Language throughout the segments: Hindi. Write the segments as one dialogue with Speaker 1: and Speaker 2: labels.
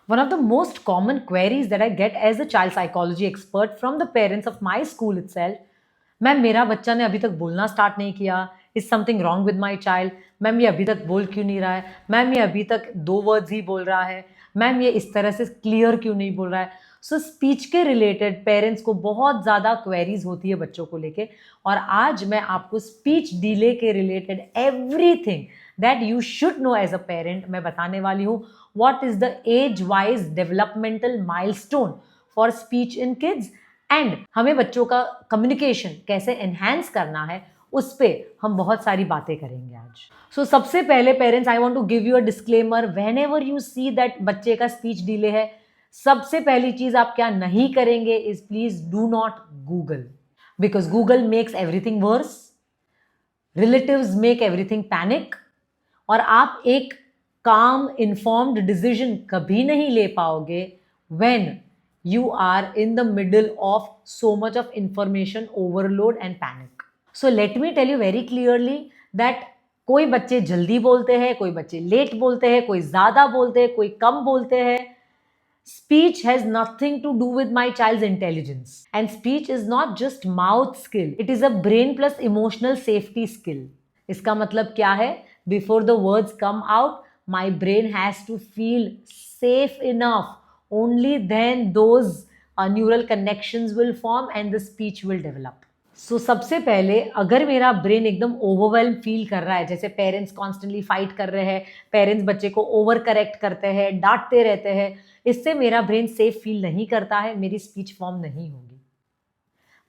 Speaker 1: One of the most common queries that I get as a child psychology expert from the parents of my school itself, ma'am मेरा बच्चा ने अभी तक बोलना स्टार्ट नहीं किया, is something wrong with my child, ma'am ये अभी तक बोल क्यों नहीं रहा है, मैम ये अभी तक 2 वर्ड्स ही बोल रहा है, मैम ये इस तरह से क्लियर क्यों नहीं बोल रहा है. सो स्पीच के रिलेटेड पेरेंट्स को बहुत ज़्यादा क्वेरीज होती है बच्चों को लेके, और आज मैं आपको स्पीच डिले के related everything that you should know as a parent मैं बताने वाली हूँ. What is the age-wise developmental milestone for speech in kids? And हमें बच्चों का कम्युनिकेशन कैसे एनहांस करना है उस पर हम बहुत सारी बातें करेंगे आज. सो सबसे पहले parents, I want to give you a disclaimer. Whenever you see that बच्चे का स्पीच डिले है, सबसे पहली चीज आप क्या नहीं करेंगे is please do not google, because Google makes everything worse, relatives make everything panic, और आप एक काम इन्फॉर्म्ड डिसीजन कभी नहीं ले पाओगे when you are in the middle of so much of information overload and panic. So let me tell you very clearly that कोई बच्चे जल्दी बोलते हैं, कोई बच्चे लेट बोलते हैं, कोई ज़्यादा बोलते हैं, कोई कम बोलते हैं. Speech has nothing to do with my child's intelligence. And speech is not just mouth skill. It is a brain plus emotional safety skill. इसका मतलब क्या है? Before the words come out, my brain has to feel safe enough. Only then those neural connections will form and the speech will develop. So सबसे पहले अगर मेरा ब्रेन एकदम ओवरवेल्म फील कर रहा है, जैसे पेरेंट्स कॉन्स्टेंटली फाइट कर रहे हैं, पेरेंट्स बच्चे को ओवर करेक्ट करते हैं, डांटते रहते हैं, इससे मेरा ब्रेन सेफ फील नहीं करता है, मेरी स्पीच फॉर्म नहीं होगी.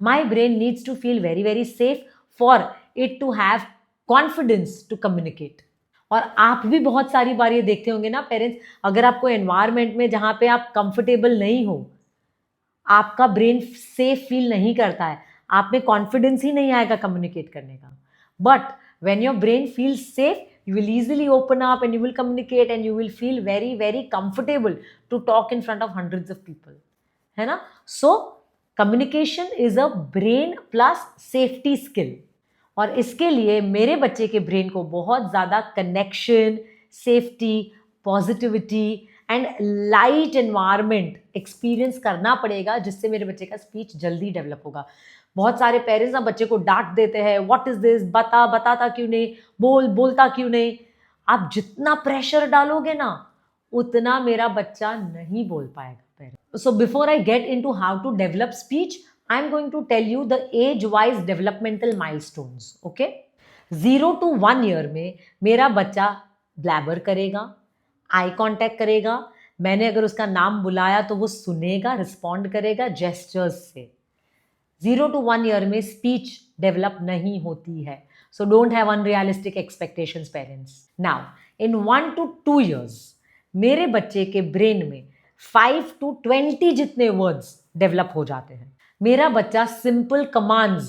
Speaker 1: My brain needs to feel very very safe for it to have confidence to communicate. और आप भी बहुत सारी बार ये देखते होंगे ना पेरेंट्स, अगर आपको एनवायरमेंट में जहाँ पे आप कंफर्टेबल नहीं हो, आपका ब्रेन सेफ फील नहीं करता है, आप में कॉन्फिडेंस ही नहीं आएगा कम्युनिकेट करने का. But when your brain feels safe, you will easily open up and you will communicate and you will feel very very comfortable to talk in front of hundreds of people, है ना. So communication is a brain plus safety skill, और इसके लिए मेरे बच्चे के ब्रेन को बहुत ज़्यादा connection, safety, positivity and light environment experience करना पड़ेगा, जिससे मेरे बच्चे का स्पीच जल्दी डेवलप होगा. बहुत सारे पेरेंट्स ना बच्चे को डांट देते हैं, व्हाट इज दिस, बताता क्यों नहीं, बोलता क्यों नहीं. आप जितना प्रेशर डालोगे ना उतना मेरा बच्चा नहीं बोल पाएगा. Parent, so before I get into how to develop speech, I am going to tell you the age-wise developmental milestones. Okay? 0 to 1 year में मेरा बच्चा ब्लैबर करेगा, आई कॉन्टैक्ट करेगा, मैंने अगर उसका नाम बुलाया तो वो सुनेगा, रिस्पॉन्ड करेगा जेस्चर्स से. 0 to 1 year में स्पीच डेवलप नहीं होती है. So don't have unrealistic expectations parents. Now in 1 to 2 years मेरे बच्चे के ब्रेन में 5 to 20 जितने वर्ड्स डेवलप हो जाते हैं. मेरा बच्चा सिंपल कमांड्स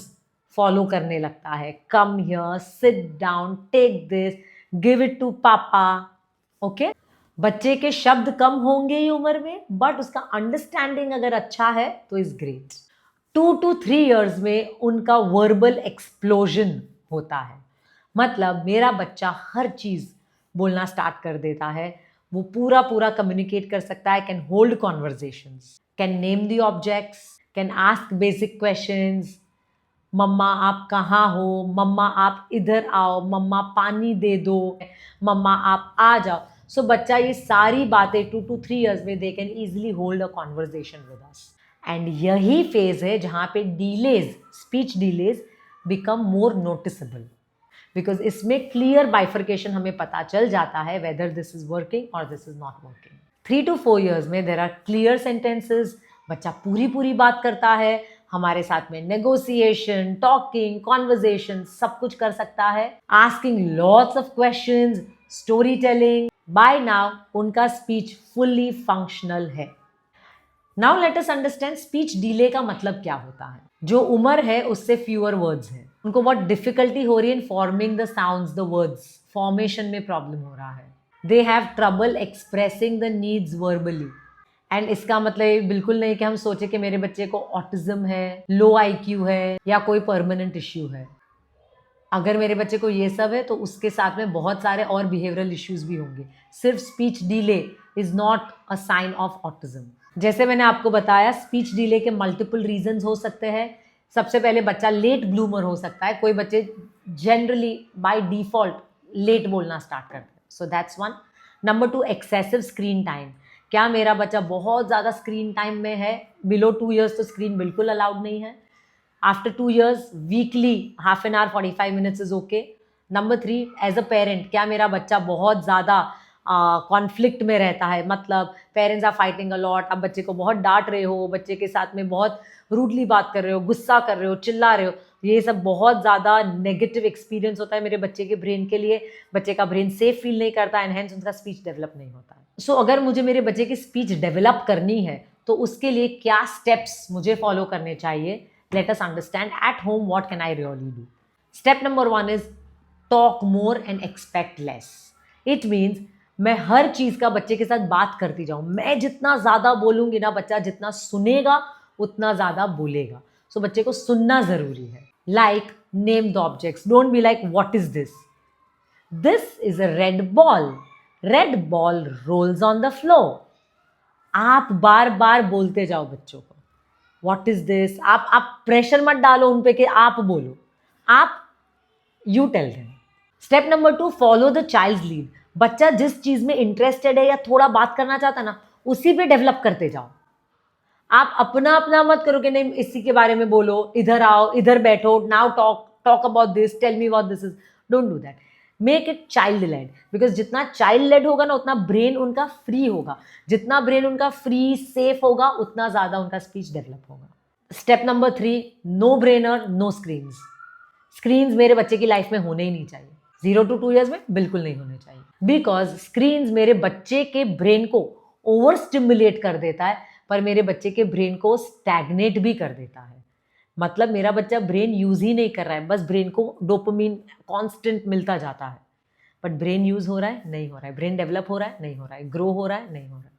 Speaker 1: फॉलो करने लगता है. Come here, sit down, take this, give it to papa. Okay, बच्चे के शब्द कम होंगे ही उम्र में, बट उसका अंडरस्टैंडिंग अगर अच्छा है तो इज ग्रेट. 2 to 3 years में उनका वर्बल एक्सप्लोजन होता है. मतलब मेरा बच्चा हर चीज बोलना स्टार्ट कर देता है. वो पूरा कम्युनिकेट कर सकता है, can hold conversations, can name the objects, can ask basic questions. मम्मा आप कहाँ हो, मम्मा आप इधर आओ, मम्मा पानी दे दो, मम्मा आप आ जाओ. सो बच्चा ये सारी बातें 2 to 3 years में they can easily hold a conversation with us. And यही फेज है जहाँ पे delays, speech delays become more noticeable, because इसमें क्लियर बाइफर्केशन हमें पता चल जाता है वेदर दिस इज वर्किंग और this is not working. 3 to 4 years में देर आर क्लियर सेंटेंसेस, बच्चा पूरी बात करता है, हमारे साथ में नेगोशिएशन, टॉकिंग, कॉन्वर्जेशन सब कुछ कर सकता है, asking lots of questions, story telling. By now उनका स्पीच फुल्ली फंक्शनल है. Now let us understand speech delay का मतलब क्या होता है. जो उम्र है उससे फ्यूअर वर्ड्स हैं, उनको बहुत डिफिकल्टी हो रही है in forming the sounds, the words formation में प्रॉब्लम हो रहा है. They have trouble expressing the needs verbally. And इसका मतलब ये बिल्कुल नहीं कि हम सोचे कि मेरे बच्चे को ऑटिज्म है, लो आईक्यू है या कोई परमानेंट इश्यू है. अगर मेरे बच्चे को ये सब है तो उसके साथ में बहुत सारे और बिहेवियरल इश्यूज भी होंगे. सिर्फ speech delay is not a sign of autism. जैसे मैंने आपको बताया, स्पीच डिले के मल्टीपल रीजंस हो सकते हैं। सबसे पहले बच्चा लेट ब्लूमर हो सकता है। कोई बच्चे जनरली बाय डिफॉल्ट लेट बोलना स्टार्ट करते हैं, so that's one. Number 2, excessive screen time. क्या मेरा बच्चा बहुत ज़्यादा स्क्रीन टाइम में है? बिलो 2 years तो स्क्रीन बिल्कुल अलाउड नहीं है। After 2 years weekly half an hour 45 minutes is okay. Number 3, as a parent, क्या मेरा बच्चा बहुत ज़्यादा कॉन्फ्लिक्ट में रहता है? मतलब parents are fighting a lot, आप बच्चे को बहुत डांट रहे हो, बच्चे के साथ में बहुत रूडली बात कर रहे हो, गुस्सा कर रहे हो, चिल्ला रहे हो, ये सब बहुत ज़्यादा नेगेटिव एक्सपीरियंस होता है मेरे बच्चे के ब्रेन के लिए। बच्चे का ब्रेन सेफ फील नहीं करता एंड हेंस उनका स्पीच डेवलप नहीं होता है। सो अगर मुझे मेरे बच्चे की स्पीच डेवलप करनी है तो उसके लिए क्या स्टेप्स मुझे फॉलो करने चाहिए? Let us understand at home what can I really do. Step number 1 is talk more and expect less. It means मैं हर चीज का बच्चे के साथ बात करती जाऊं। मैं जितना ज्यादा बोलूंगी ना, बच्चा जितना सुनेगा उतना ज्यादा बोलेगा। सो बच्चे को सुनना जरूरी है। Like name the objects, don't be like what is this. This is a red ball, red ball rolls on the floor. आप बार बार बोलते जाओ बच्चों को व्हाट इज दिस। आप प्रेशर मत डालो उन पे कि आप बोलो, आप you tell them. Step number 2, follow the child lead. बच्चा जिस चीज में इंटरेस्टेड है या थोड़ा बात करना चाहता ना, उसी पे डेवलप करते जाओ। आप अपना अपना मत करो कि नहीं इसी के बारे में बोलो, इधर आओ, इधर बैठो, now talk about this, tell me what this is. Don't do that, make it child led. Because जितना चाइल्ड लेड होगा ना, उतना ब्रेन उनका फ्री होगा। जितना ब्रेन उनका फ्री सेफ होगा, उतना ज्यादा उनका स्पीच डेवलप होगा। Step number 3, no brainer, no screens. Screens मेरे बच्चे की लाइफ में होने ही नहीं चाहिए। 0 to 2 years में बिल्कुल नहीं होने चाहिए। बिकॉज स्क्रीन्स मेरे बच्चे के ब्रेन को ओवर स्टिमुलेट कर देता है, पर मेरे बच्चे के ब्रेन को स्टैग्नेट भी कर देता है। मतलब मेरा बच्चा ब्रेन यूज ही नहीं कर रहा है, बस ब्रेन को डोपामिन कांस्टेंट मिलता जाता है, बट ब्रेन यूज हो रहा है? नहीं हो रहा है। ब्रेन डेवलप हो रहा है? नहीं हो रहा है। ग्रो हो रहा है? नहीं हो रहा है।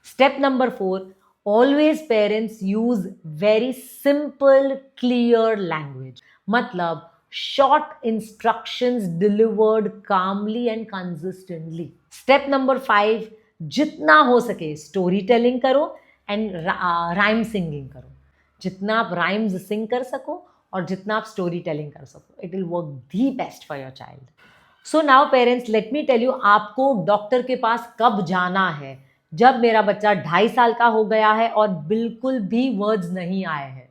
Speaker 1: Step number 4, always parents use very simple clear language. मतलब short instructions delivered calmly and consistently. Step number 5, जितना हो सके स्टोरी टेलिंग करो एंड राइम सिंगिंग करो। जितना आप राइम्स सिंग कर सको और जितना आप स्टोरी टेलिंग कर सको, it will work the best for your child. So now parents, let me tell you, आपको डॉक्टर के पास कब जाना है? जब मेरा बच्चा 2.5 साल का हो गया है और बिल्कुल भी वर्ड्स नहीं आए हैं,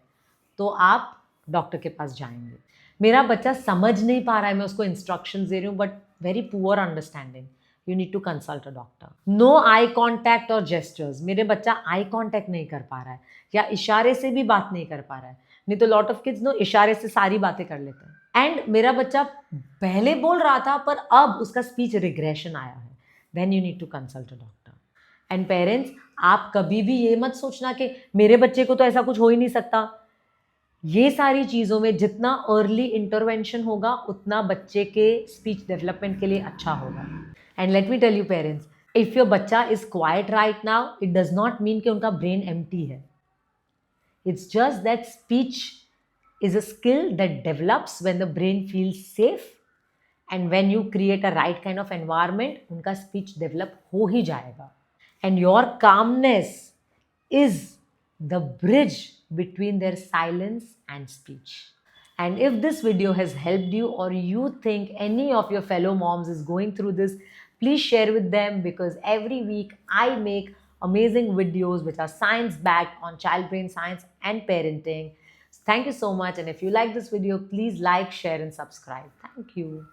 Speaker 1: तो आप डॉक्टर के पास जाएंगे। मेरा बच्चा समझ नहीं पा रहा है, मैं उसको इंस्ट्रक्शंस दे रही हूँ but very poor understanding, you need to consult a doctor. No eye contact और जेस्चर्स। मेरे बच्चा आई कॉन्टैक्ट नहीं कर पा रहा है या इशारे से भी बात नहीं कर पा रहा है। नहीं तो लॉट ऑफ किड्स नो इशारे से सारी बातें कर लेते हैं। एंड मेरा बच्चा पहले बोल रहा था पर अब उसका स्पीच रिग्रेशन आया है, then you need to consult a doctor. And parents, आप कभी भी ये मत सोचना कि मेरे बच्चे को तो ऐसा कुछ हो ही नहीं सकता। ये सारी चीज़ों में जितना अर्ली इंटरवेंशन होगा उतना बच्चे के स्पीच डेवलपमेंट के लिए अच्छा होगा। And let me tell you parents, if your बच्चा is quiet right now, it does not mean कि उनका ब्रेन एम्प्टी है। It's just that speech is a skill that develops when the brain feels safe and when you create a right kind of environment, उनका speech develop हो ही जाएगा। And your calmness is the bridge between their silence and speech. And if this video has helped you or you think any of your fellow moms is going through this, please share with them, because every week I make amazing videos which are science backed on child brain science and parenting. Thank you so much, and if you like this video, please like, share and subscribe. Thank you.